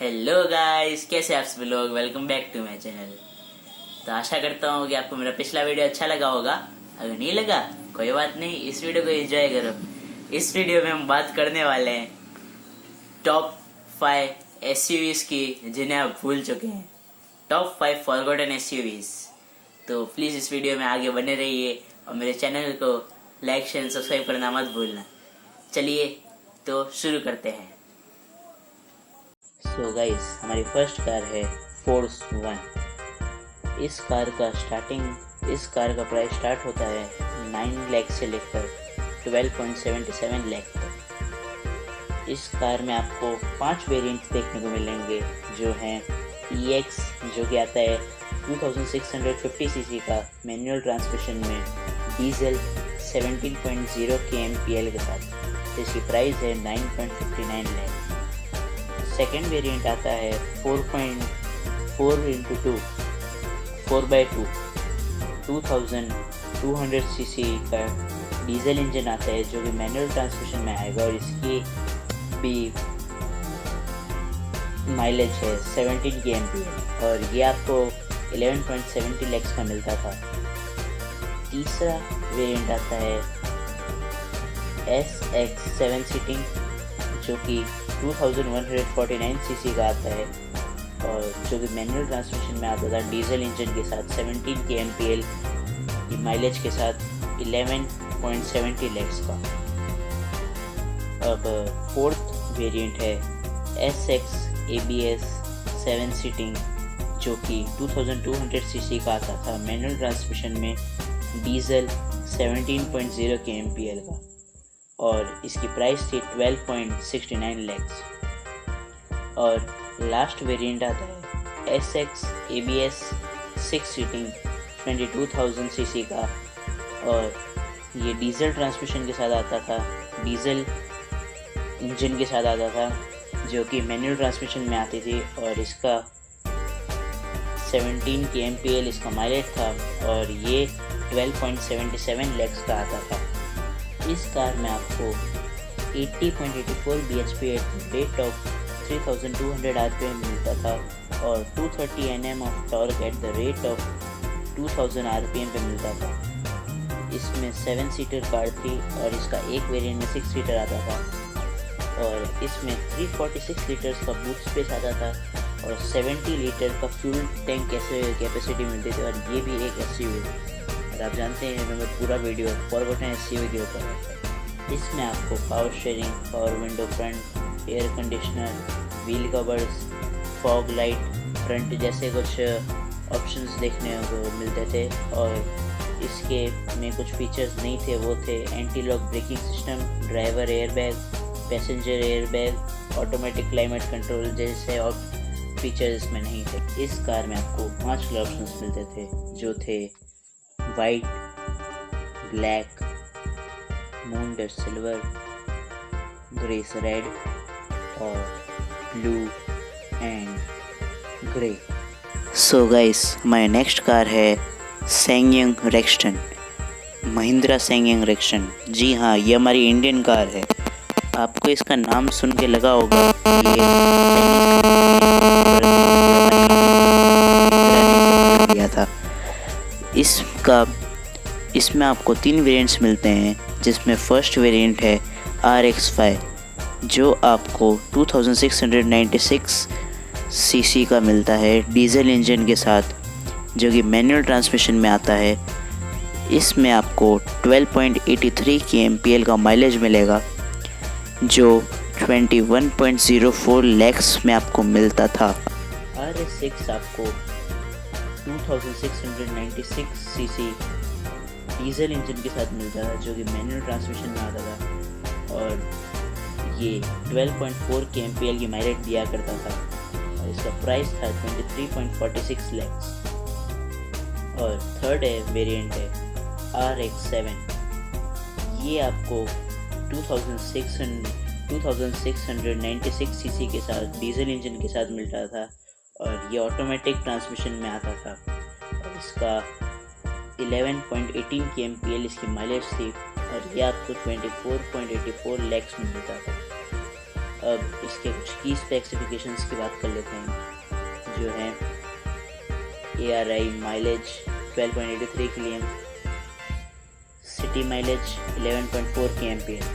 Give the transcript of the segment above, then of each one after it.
Hello guys, कैसे आप सब लोग। Welcome back to my channel. तो आशा करता हूँ कि आपको मेरा पिछला वीडियो अच्छा लगा होगा। अगर नहीं लगा कोई बात नहीं, इस वीडियो को एंजॉय करो। इस वीडियो में हम बात करने वाले हैं टॉप 5 एसयूवीज की जिन्हें आप भूल चुके हैं। Top 5 forgotten SUVs. तो प्लीज़ इस वीडियो में आगे बने रहिए और मेरे चैनल को लाइक शेयर सब्सक्राइब करना मत भूलना। चलिए तो शुरू करते हैं। सो गाइस, हमारी फर्स्ट कार है फोर्स 1। इस कार का प्राइस स्टार्ट होता है 9 लाख से लेकर 12.77 लाख तक। इस कार में आपको 5 वेरिएंट्स देखने को मिलेंगे, जो हैं EX, जो कि आता है 2650 सीसी का मैनुअल ट्रांसमिशन में डीजल 17.0 kmpl के साथ। इसकी प्राइस है 9.59 लाख। सेकेंड वेरिएंट आता है 4x2 4x2 2200 सीसी का डीजल इंजन आता है, जो कि मैनुअल ट्रांसमिशन में आएगा और इसकी भी माइलेज है 17 kmpl और ये आपको 11.70 lakhs का मिलता था। तीसरा वेरिएंट आता है SX 7 सीटिंग, जो कि 2149 सीसी का आता है और जो कि मैनुअल ट्रांसमिशन में आता था डीजल इंजन के साथ 17 kmpl की माइलेज के साथ 11.70 lakhs का। अब फोर्थ वेरिएंट है SX ABS 7 सीटिंग, जो कि 2200 सीसी का आता था मैनुअल ट्रांसमिशन में डीजल 17.0 kmpl का और इसकी प्राइस थी 12.69 lakhs। और लास्ट वेरिएंट आता है SX ABS 6 सीटिंग 22,000 सीसी का और ये डीजल ट्रांसमिशन के साथ आता था, डीजल इंजन के साथ आता था, जो कि मैनुअल ट्रांसमिशन में आती थी और इसका 17 kmpl इसका माइलेज था और ये 12.77 lakhs का आता था। इस कार में आपको 80.84 bhp at rate of 3200 rpm मिलता था और 230 Nm of torque at the rate of 2000 rpm पे मिलता था। इसमें 7 सीटर कार थी और इसका एक वेरिएंट में 6 सीटर आता था और इसमें 346 लीटर्स का बूट स्पेस आता था और 70 लीटर का फ्यूल टैंक कैपेसिटी मिलती थी और ये भी एक एसयूवी है। और आप जानते हैं मेरा पूरा वीडियो फॉरगॉटन एसयूवी के ऊपर है। इसमें आपको power sharing, power window front, air conditioner, wheel covers, fog light, front जैसे कुछ ऑप्शंस देखने को मिलते थे और इसके में कुछ फीचर्स नहीं थे। वो थे anti lock braking system, driver airbag, passenger airbag, automatic climate control जैसे और फीचर्स इसमें नहीं थे। इस कार में आपको 5 कलर ऑप्शंस मिलते थे, जो थे white, black, moon dust silver, grace red और blue and grey. So guys, my next car है SsangYong Rexton, Mahindra SsangYong Rexton. जी हाँ, ये हमारी इंडियन कार है। आपको इसका नाम सुन के लगा होगा ये था। इसमें आपको 3 वेरिएंट्स मिलते हैं, जिसमें फर्स्ट वेरिएंट है RX5, जो आपको 2696 सीसी का मिलता है डीजल इंजन के साथ, जो कि मैनुअल ट्रांसमिशन में आता है। इसमें आपको 12.83 kmpl का माइलेज मिलेगा, जो 21.04 lakhs में आपको मिलता था। RS6 आपको 2696 सीसी डीजल इंजन के साथ मिलता था, जो कि मैनुअल ट्रांसमिशन में आता था और ये 12.4 kmpl की माइलेज दिया करता था और इसका प्राइस था 23.46 lakhs। और थर्ड वेरिएंट है RX7। ये आपको 2696 सीसी के साथ डीजल इंजन के साथ मिलता था और ये ऑटोमेटिक ट्रांसमिशन में आता था और इसका 11.18 kmpl इसकी माइलेज थी और ये आपको 24.84 lakhs में मिलता था। अब इसके कुछ की स्पेसिफिकेशंस की बात कर लेते हैं, जो है ARI mileage 12.83 km, city mileage 11.4 kmph,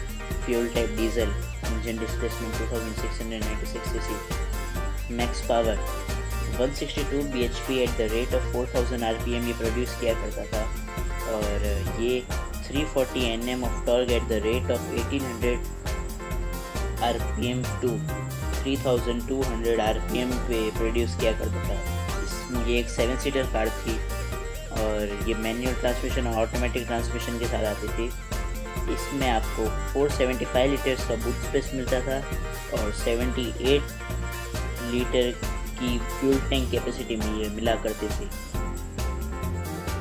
fuel type diesel, engine displacement 2696 cc, max power 162 bhp at the rate of 4000 rpm ये प्रोड्यूस किया करता था, और ये 340 Nm of torque at the rate of 1800 rpm to 3200 rpm पे produce किया करता था। इसमें ये एक 7 सीटर कार थी और ये मैनुअल ट्रांसमिशन और ऑटोमेटिक ट्रांसमिशन के साथ आती थी। इसमें आपको 475 लीटर्स का बूट स्पेस मिलता था और 78 लीटर की फ्यूल टैंक कैपेसिटी मिला करती थी।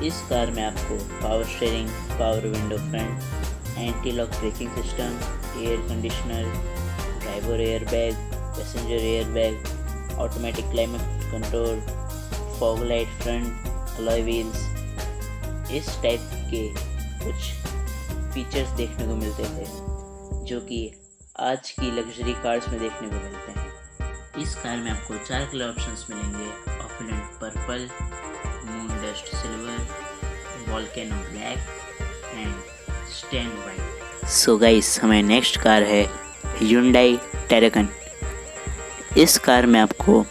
इस कार में आपको power steering, power window front, anti lock braking system, air conditioner, driver air bag, passenger air bag, automatic climate control, fog light front, alloy wheels, इस टाइप के कुछ फीचर्स देखने को मिलते थे जो कि आज की लग्जरी कार्स में देखने को मिलते हैं। इस कार में आपको 4 कलर ऑप्शंस मिलेंगे: opulent purple, moon dust silver, volcano black and stand white. So guys, हमें नेक्स्ट कार है Hyundai Terragon। इस कार में आपको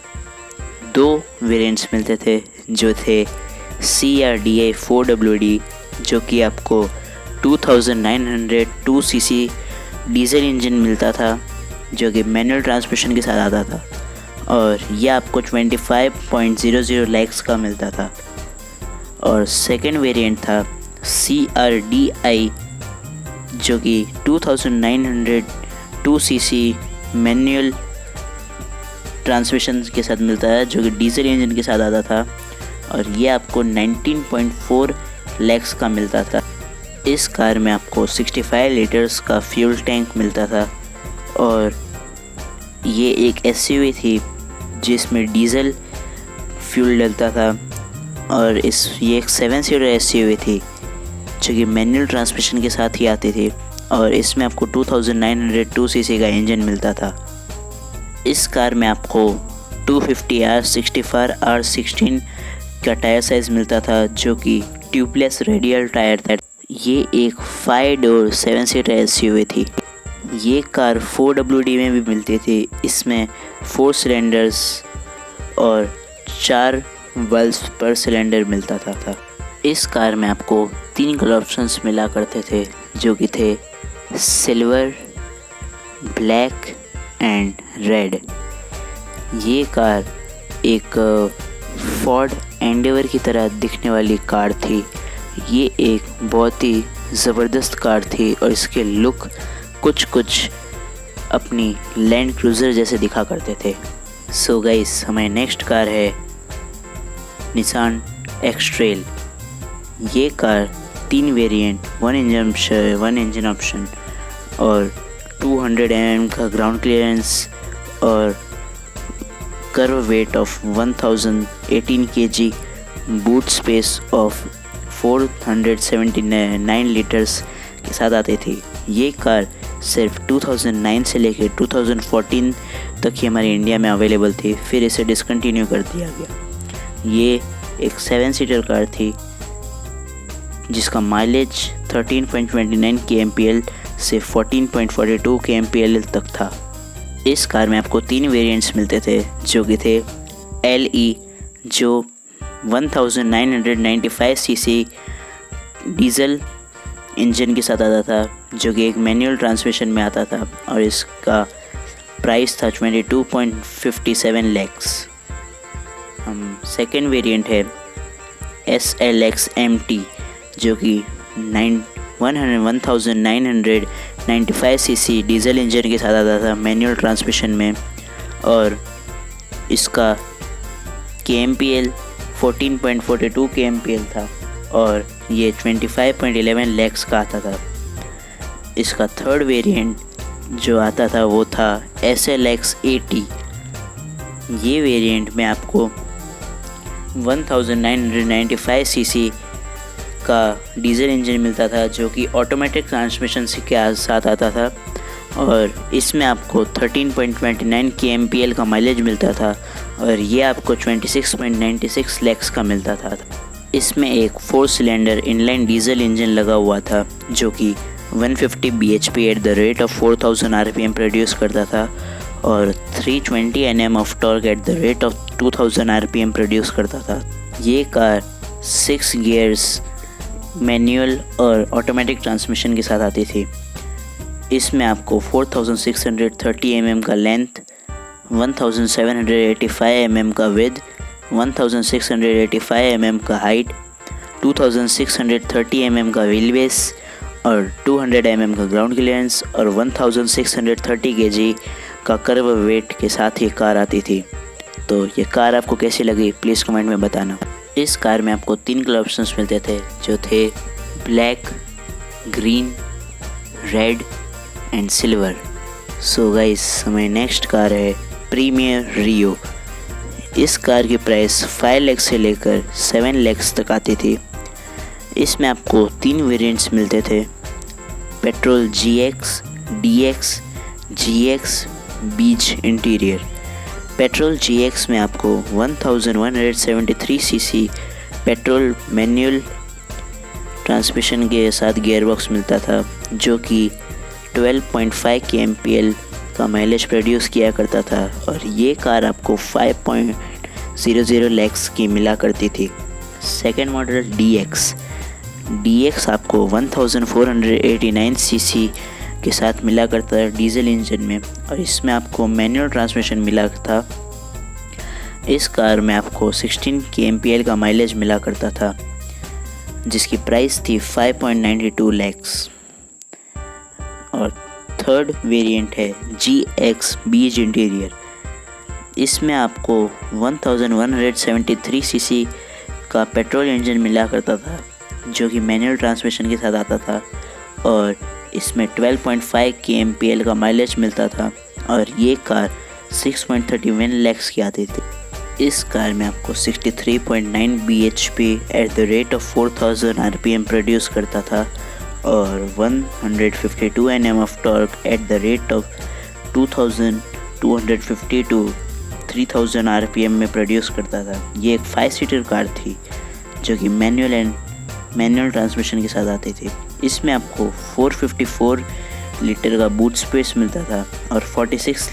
2 वेरिएंट्स मिलते थे जो थे CRDI 4WD, जो कि आपको 2902 cc डीजल इंजन मिलता था जो कि मैनुअल ट्रांसमिशन के साथ आता था, और यह आपको 25.00 lakhs का मिलता था। और सेकंड वेरिएंट था CRDI जो कि 2902 cc मैनुअल ट्रांसमिशन के साथ मिलता है, जो कि डीजल इंजन के साथ आता था, और ये आपको 19.4 lakhs का मिलता था। इस कार में आपको 65 लीटर्स का फ्यूल टैंक मिलता था, और ये एक SUV थी जिसमें डीजल फ्यूल डलता था, और ये एक 7 सीटर SUV थी जो कि मैनुअल ट्रांसमिशन के साथ ही आती थी, और इसमें आपको 2902 cc का इंजन मिलता था। इस कार में आपको 250R64R16 का टायर साइज़ मिलता था जो कि ट्यूबलेस रेडियल टायर था। ये एक 5 डोर 7 सीटर SUV थी। ये कार 4WD में भी मिलती थी। इसमें 4 सिलेंडर्स और 4 वाल्व्स पर सिलेंडर मिलता था। इस कार में आपको 3 कलर ऑप्शंस मिला करते थे जो कि थे सिल्वर, ब्लैक एंड रेड। ये कार एक फोर्ड एंडेवर की तरह दिखने वाली कार थी। ये एक बहुत ही ज़बरदस्त कार थी और इसके लुक कुछ अपनी लैंड क्रूज़र जैसे दिखा करते थे। सो गाइस, हमारी नेक्स्ट कार है निसान एक्स-ट्रेल। ये कार 3 वेरिएंट, 1 इंजन ऑप्शन और 200 mm का ग्राउंड क्लियरेंस और curve weight of 1018 kg, boot space of 479 litres के साथ आती थी। ये कार सिर्फ 2009 से लेकर 2014 तक ही हमारे इंडिया में अवेलेबल थी, फिर इसे डिसकंटिन्यू कर दिया गया। ये एक 7 सीटर कार थी जिसका माइलेज 13.29 kmpl से 14.42 kmpl तक था। इस कार में आपको 3 वेरिएंट्स मिलते थे जो कि थे LE जो 1995 cc डीजल इंजन के साथ आता था, जो कि एक मैनुअल ट्रांसमिशन में आता था, और इसका प्राइस था 22.57 lakhs। सेकेंड वेरिएंट है SLX MT जो कि 1995 cc डीजल इंजन के साथ आता था मैनुअल ट्रांसमिशन में, और इसका KMPL 14.42 kmpl था और ये 25.11 lakhs का आता था। इसका थर्ड वेरिएंट जो आता था वो था SLX AT। ये वेरिएंट में आपको 1995 cc का डीजल इंजन मिलता था जो कि ऑटोमेटिक ट्रांसमिशन के साथ आता था, और इसमें आपको 13.29 kmpl का माइलेज मिलता था और ये आपको 26.96 lakhs का मिलता था। इसमें एक 4 सिलेंडर इनलाइन डीजल इंजन लगा हुआ था जो कि 150 bhp at the rate of 4000 rpm produce करता था और 320 Nm of torque at the rate of 2000 rpm produce करता था। ये कार 6 गियर्स, मैनुअल और ऑटोमेटिक ट्रांसमिशन के साथ आती थी। इसमें आपको 4630 mm का लेंथ, 1785 mm का विड्थ, 1685 mm का हाइट, 2630 mm का व्हील बेस और 200 mm का ग्राउंड क्लियरेंस और 1630 kg का कर्व वेट के साथ ये कार आती थी। तो ये कार आपको कैसी लगी प्लीज़ कमेंट में बताना। इस कार में आपको 3 कलर ऑप्शंस मिलते थे जो थे black, green, red and silver. So guys हमारी नेक्स्ट कार है प्रीमियर रियो। इस कार की प्राइस 5 लाख से लेकर 7 lakhs तक आती थी। इसमें आपको 3 वेरिएंट्स मिलते थे, पेट्रोल GX, DX, GX बीच इंटीरियर। पेट्रोल GX में आपको 1173 cc पेट्रोल मैनुअल ट्रांसमिशन के साथ गियरबॉक्स मिलता था जो कि 12.5 kmpl का माइलेज प्रोड्यूस किया करता था और ये कार आपको 5.00 lakhs की मिला करती थी। सेकेंड मॉडल DX आपको 1489 cc के साथ मिला करता है डीजल इंजन में और इसमें आपको मैनुअल ट्रांसमिशन मिला था। इस कार में आपको 16 kmpl का माइलेज मिला करता था जिसकी प्राइस थी 5.92 lakhs। और थर्ड वेरिएंट है GX बीच इंटीरियर। इसमें आपको 1173 cc का पेट्रोल इंजन मिला करता था जो कि मैनुअल ट्रांसमिशन के साथ आता था और इसमें 12.5 kmpl का माइलेज मिलता था और ये कार 6.31 lakhs की आती थी। इस कार में आपको 63.9 bhp at the rate of 4000 rpm produce करता था और 152 Nm of torque at the rate of 2250 to 3000 rpm में प्रोड्यूस करता था। ये एक 5 सीटर कार थी जो कि मैनुअल ट्रांसमिशन के साथ आती थी। इसमें आपको 454 लीटर का बूट स्पेस मिलता था और 46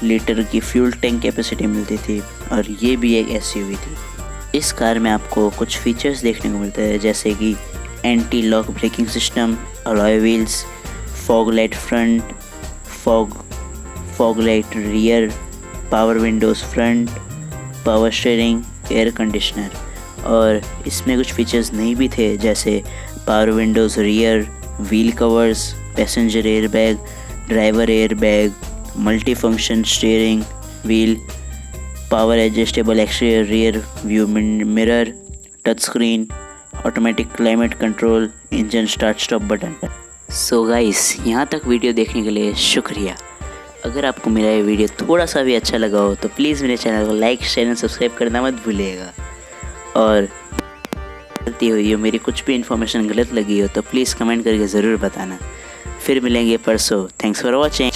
लीटर की फ्यूल टैंक कैपेसिटी मिलती थी और ये भी एक SUV थी। इस कार में आपको कुछ फीचर्स देखने को मिलते हैं जैसे कि anti lock braking system, alloy wheels, fog light front, fog light rear, power Windows front, power steering, air conditioner. और इसमें कुछ फीचर्स नहीं भी थे जैसे power Windows rear, wheel covers, passenger air bag, driver air bag, multi function steering wheel, power adjustable exterior rear view mirror, touch screen, automatic climate control, engine start stop button. So guys यहाँ तक video देखने के लिए शुक्रिया। अगर आपको मेरा ये वीडियो थोड़ा सा भी अच्छा लगा हो तो प्लीज़ मेरे चैनल को लाइक, शेयर एंड सब्सक्राइब करना मत भूलिएगा और गलती हुई हो, मेरी कुछ भी इन्फॉर्मेशन गलत लगी हो तो प्लीज़ कमेंट करके ज़रूर बताना। फिर मिलेंगे परसों। Thanks for watching.